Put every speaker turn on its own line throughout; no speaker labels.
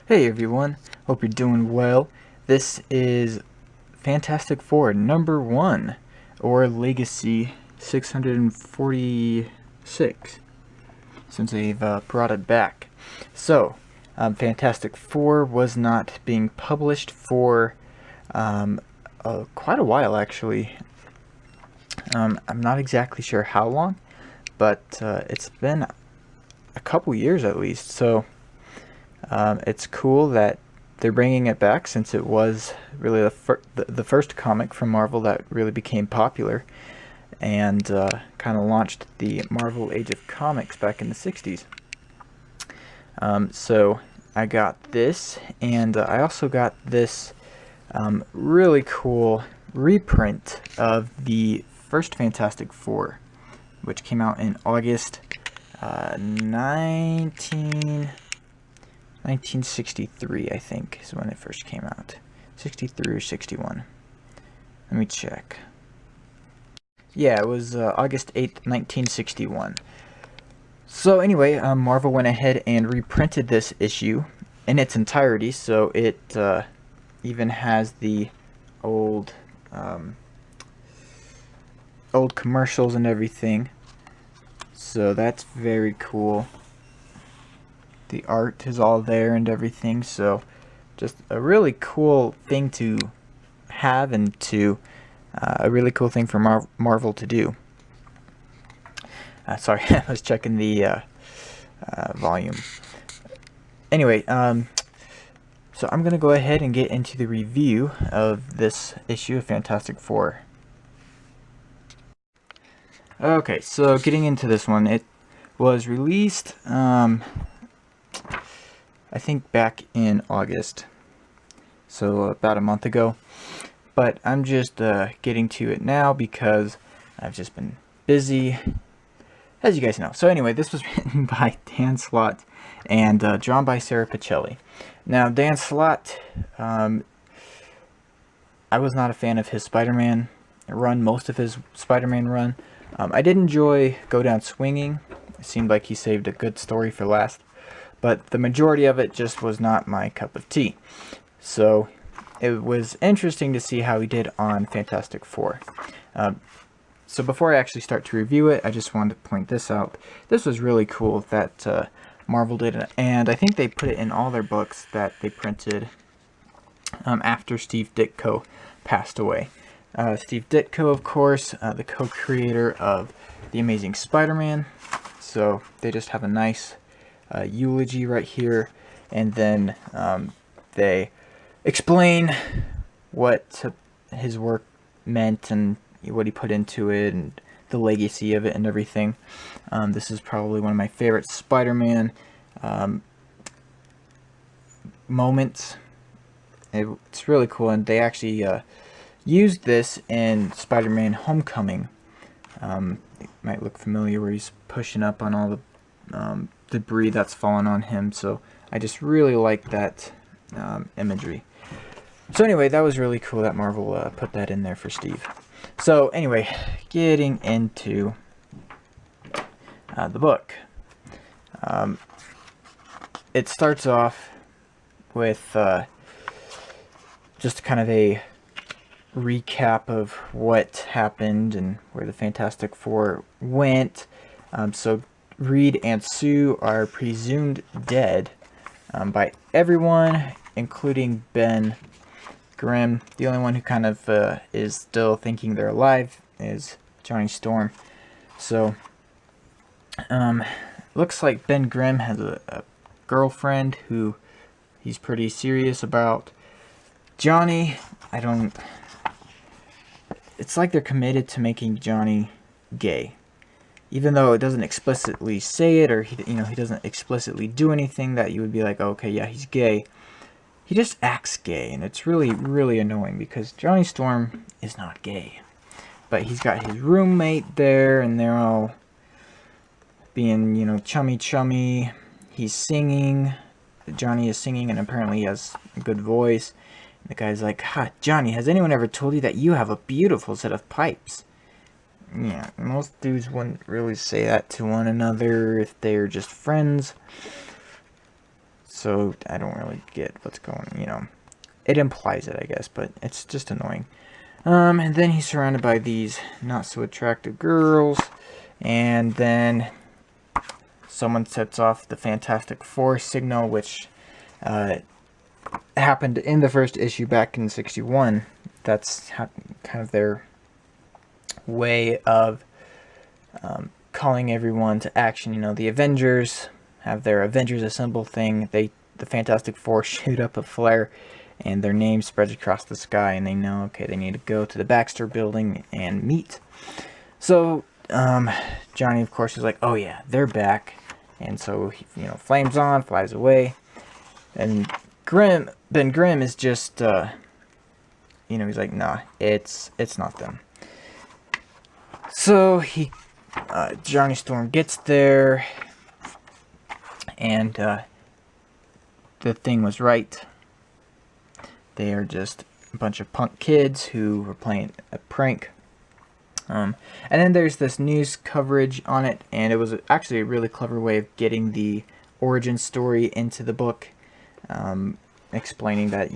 Hey everyone, hope you're doing well. This is Fantastic Four #1, or Legacy 646, since they've brought it back. So, Fantastic Four was not being published for quite a while, actually. I'm not exactly sure how long, but it's been a couple years at least, so it's cool that they're bringing it back, since it was really the first comic from Marvel that really became popular and kind of launched the Marvel Age of Comics back in the 60s. So I got this, and I also got this really cool reprint of the first Fantastic Four, which came out in August 1963, I think, is when it first came out. 63 or 61. Let me check. Yeah, it was August 8th, 1961. So anyway, Marvel went ahead and reprinted this issue in its entirety, so it even has the old old commercials and everything. So that's very cool. The art is all there and everything, so just a really cool thing to have, and to a really cool thing for Marvel to do. Sorry, I was checking the volume. Anyway, so I'm going to go ahead and get into the review of this issue of Fantastic Four. Okay, so getting into this one, it was released, I think back in August, so about a month ago. But I'm just getting to it now because I've just been busy, as you guys know. So anyway, this was written by Dan Slott and drawn by Sara Pichelli. Now, Dan Slott, I was not a fan of his Spider-Man run, most of his Spider-Man run. I did enjoy Go Down Swinging. It seemed like he saved a good story for last, but the majority of it just was not my cup of tea. So it was interesting to see how he did on Fantastic Four. So before I actually start to review it, I just wanted to point this out. This was really cool that Marvel did it, and I think they put it in all their books that they printed after Steve Ditko passed away. Steve Ditko, of course, the co-creator of The Amazing Spider-Man. So they just have a nice eulogy right here, and then they explain what his work meant and what he put into it and the legacy of it and everything. This is probably one of my favorite Spider-Man moments. It's really cool, and they actually used this in Spider-Man Homecoming. It might look familiar, where he's pushing up on all the debris that's fallen on him. So I just really like that imagery. So anyway, that was really cool that Marvel put that in there for Steve. So anyway, getting into the book. It starts off with just kind of a recap of what happened and where the Fantastic Four went. So Reed and Sue are presumed dead by everyone, including Ben Grimm. The only one who kind of is still thinking they're alive is Johnny Storm. So looks like Ben Grimm has a girlfriend who he's pretty serious about. Johnny, it's like they're committed to making Johnny gay, even though it doesn't explicitly say it, or he doesn't explicitly do anything that you would be like, okay, yeah, he's gay. He just acts gay, and it's really, really annoying because Johnny Storm is not gay, but he's got his roommate there, and they're all being, chummy. He's singing. Johnny is singing, and apparently he has a good voice. The guy's like, Johnny, has anyone ever told you that you have a beautiful set of pipes? Yeah, most dudes wouldn't really say that to one another if they're just friends. So I don't really get what's going. It implies it, I guess, but it's just annoying. And then he's surrounded by these not so attractive girls, and then someone sets off the Fantastic Four signal, which happened in the first issue back in '61. That's kind of their way of calling everyone to action. The Avengers have their Avengers Assemble thing. The Fantastic Four shoot up a flare, and their name spreads across the sky, and they know, okay, they need to go to the Baxter Building and meet. So Johnny, of course, is like, oh yeah, they're back, and so he, flames on, flies away, and Ben Grimm is just, he's like, nah, it's not them. So Johnny Storm gets there, and the thing was right. They are just a bunch of punk kids who were playing a prank. And then there's this news coverage on it, and it was actually a really clever way of getting the origin story into the book, explaining that,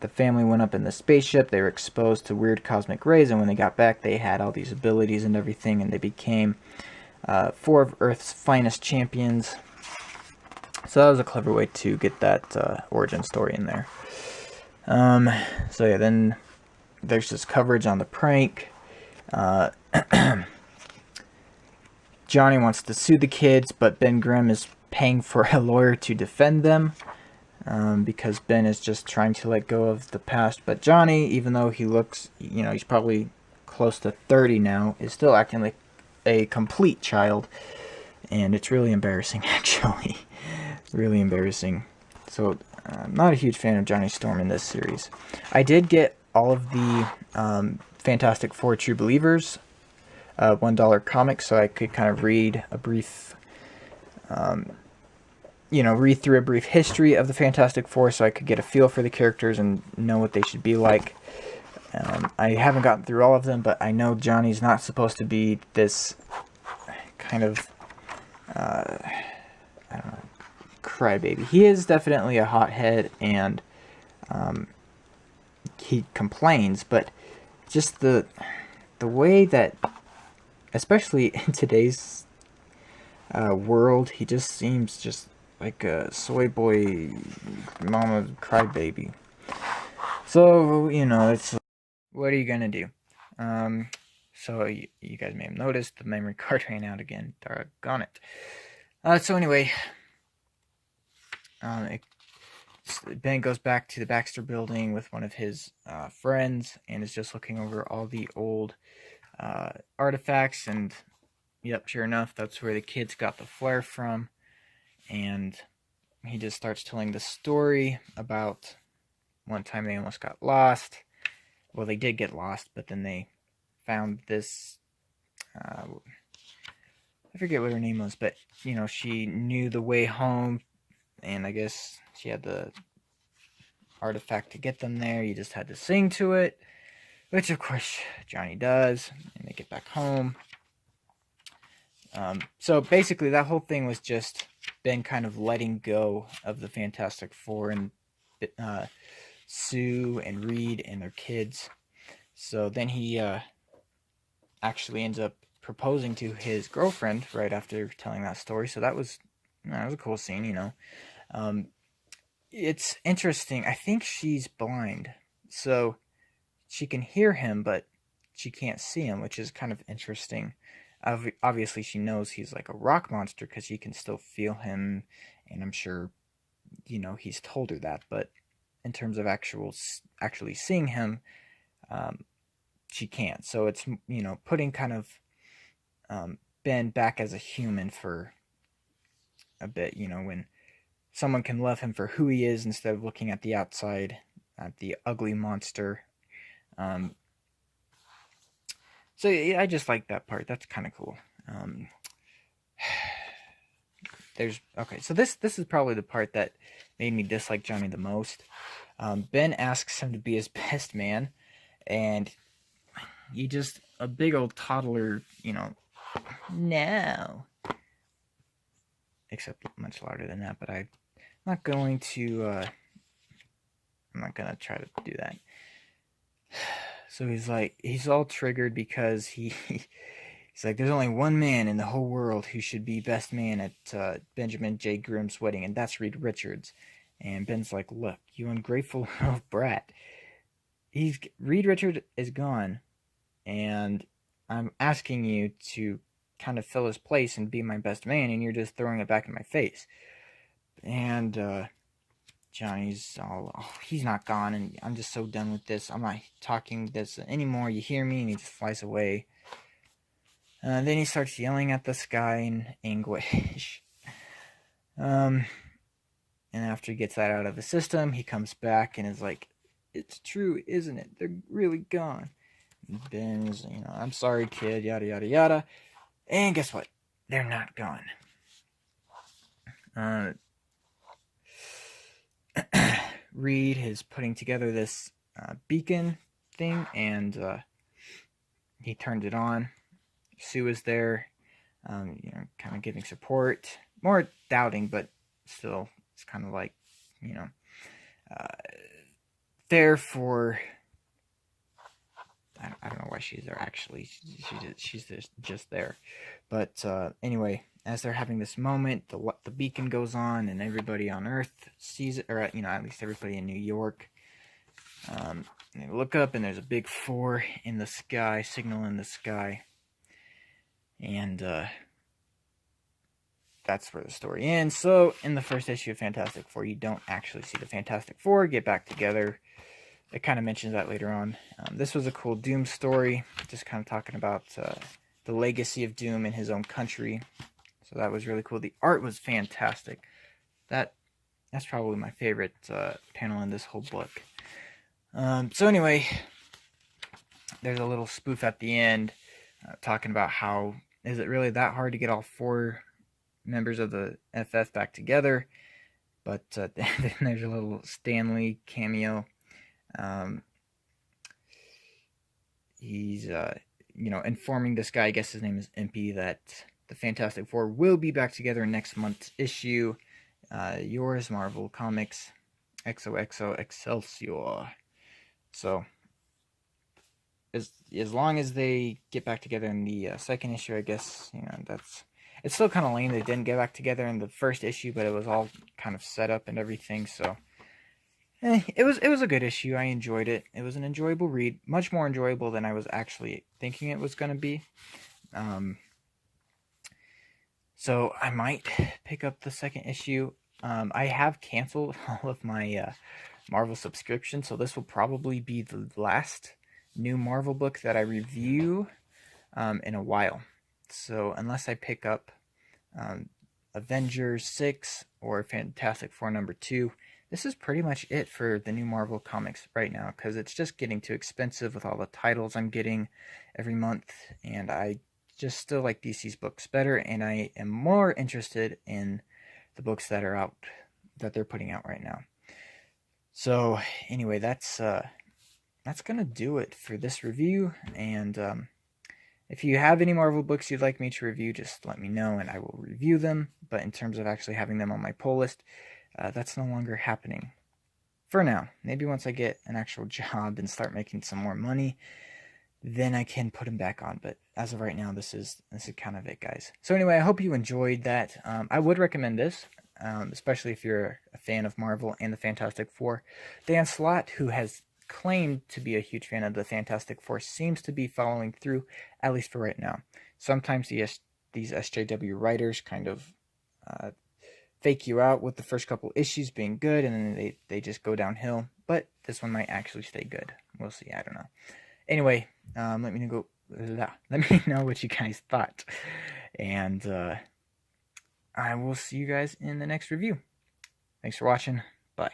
the family went up in the spaceship, they were exposed to weird cosmic rays, and when they got back, they had all these abilities and everything, and they became 4 of Earth's finest champions. So that was a clever way to get that origin story in there. So yeah, then there's this coverage on the prank. Johnny wants to sue the kids, but Ben Grimm is paying for a lawyer to defend them, because Ben is just trying to let go of the past. But Johnny, even though he looks, he's probably close to 30 now, is still acting like a complete child, and it's really embarrassing, actually. Really embarrassing. So I'm not a huge fan of Johnny Storm in this series. I did get all of the Fantastic Four True Believers $1 comics, so I could kind of read a brief, read through a brief history of the Fantastic Four, so I could get a feel for the characters and know what they should be like. I haven't gotten through all of them, but I know Johnny's not supposed to be this kind of, I don't know, crybaby. He is definitely a hothead, and he complains, but just the way that, especially in today's world, he just seems just like a soy boy mama crybaby. So, it's, what are you gonna do? So you guys may have noticed the memory card ran out again. Doggone it. So anyway, Ben goes back to the Baxter Building with one of his friends, and is just looking over all the old artifacts, and yep, sure enough, that's where the kids got the flare from. And he just starts telling the story about one time they almost got lost. Well, they did get lost, but then they found this, I forget what her name was, but, she knew the way home, and I guess she had the artifact to get them there. You just had to sing to it, which of course Johnny does, and they get back home. So basically that whole thing was just Ben kind of letting go of the Fantastic Four, and Sue and Reed and their kids. So then he actually ends up proposing to his girlfriend right after telling that story. So that was a cool scene, It's interesting. I think she's blind, so she can hear him, but she can't see him, which is kind of interesting. Obviously, she knows he's like a rock monster because she can still feel him, and I'm sure, he's told her that. But in terms of actually seeing him, she can't. So it's, putting kind of Ben back as a human for a bit, when someone can love him for who he is instead of looking at the outside, at the ugly monster. So yeah, I just like that part. That's kind of cool. So this is probably the part that made me dislike Johnny the most. Ben asks him to be his best man, and he just, a big old toddler, no. Except much louder than that, but I not going to, I'm not gonna try to do that. So he's all triggered because he's like, there's only one man in the whole world who should be best man at Benjamin J. Grimm's wedding, and that's Reed Richards. And Ben's like, look, you ungrateful little brat. Reed Richards is gone, and I'm asking you to kind of fill his place and be my best man, and you're just throwing it back in my face. And Johnny's all, oh, he's not gone, and I'm just so done with this. I'm not talking this anymore. You hear me? And he just flies away. Then he starts yelling at the sky in anguish. And after he gets that out of his system, he comes back and is like, it's true, isn't it? They're really gone. And Ben's, I'm sorry, kid, yada, yada, yada. And guess what? They're not gone. Reed is putting together this beacon thing, and he turned it on. Sue is there, kind of giving support, more doubting, but still, it's kind of like, there for. I don't know why she's there. Actually, she's just there. But anyway, as they're having this moment, the beacon goes on, and everybody on Earth sees it, or at least everybody in New York. And they look up, and there's a big 4 in the sky, signal in the sky, and that's where the story ends. So in the first issue of Fantastic Four, you don't actually see the Fantastic Four get back together. It kind of mentions that later on. This was a cool Doom story, just kind of talking about the legacy of Doom in his own country. So that was really cool. The art was fantastic. That's probably my favorite panel in this whole book. So anyway, there's a little spoof at the end talking about how is it really that hard to get all 4 members of the FF back together? But then there's a little Stan Lee cameo. He's informing this guy, I guess his name is Impy, that the Fantastic Four will be back together in next month's issue. Yours, Marvel Comics, XOXO Excelsior. So as long as they get back together in the second issue, I guess it's still kind of lame they didn't get back together in the first issue, but it was all kind of set up and everything. So it was a good issue. I enjoyed it. It was an enjoyable read, much more enjoyable than I was actually thinking it was going to be. So I might pick up the second issue. I have canceled all of my Marvel subscription, so this will probably be the last new Marvel book that I review in a while. So unless I pick up Avengers 6 or Fantastic Four #2, this is pretty much it for the new Marvel comics right now, because it's just getting too expensive with all the titles I'm getting every month, and I just still like DC's books better, and I am more interested in the books that are out, that they're putting out right now. So anyway, that's gonna do it for this review, and if you have any Marvel books you'd like me to review, just let me know and I will review them. But in terms of actually having them on my pull list, that's no longer happening for now. Maybe once I get an actual job and start making some more money, then I can put them back on. But as of right now, this is kind of it, guys. So anyway, I hope you enjoyed that. I would recommend this, especially if you're a fan of Marvel and the Fantastic Four. Dan Slott, who has claimed to be a huge fan of the Fantastic Four, seems to be following through, at least for right now. Sometimes these SJW writers kind of fake you out with the first couple issues being good, and then they just go downhill. But this one might actually stay good. We'll see. I don't know. Anyway, let me know what you guys thought, and I will see you guys in the next review. Thanks for watching. Bye.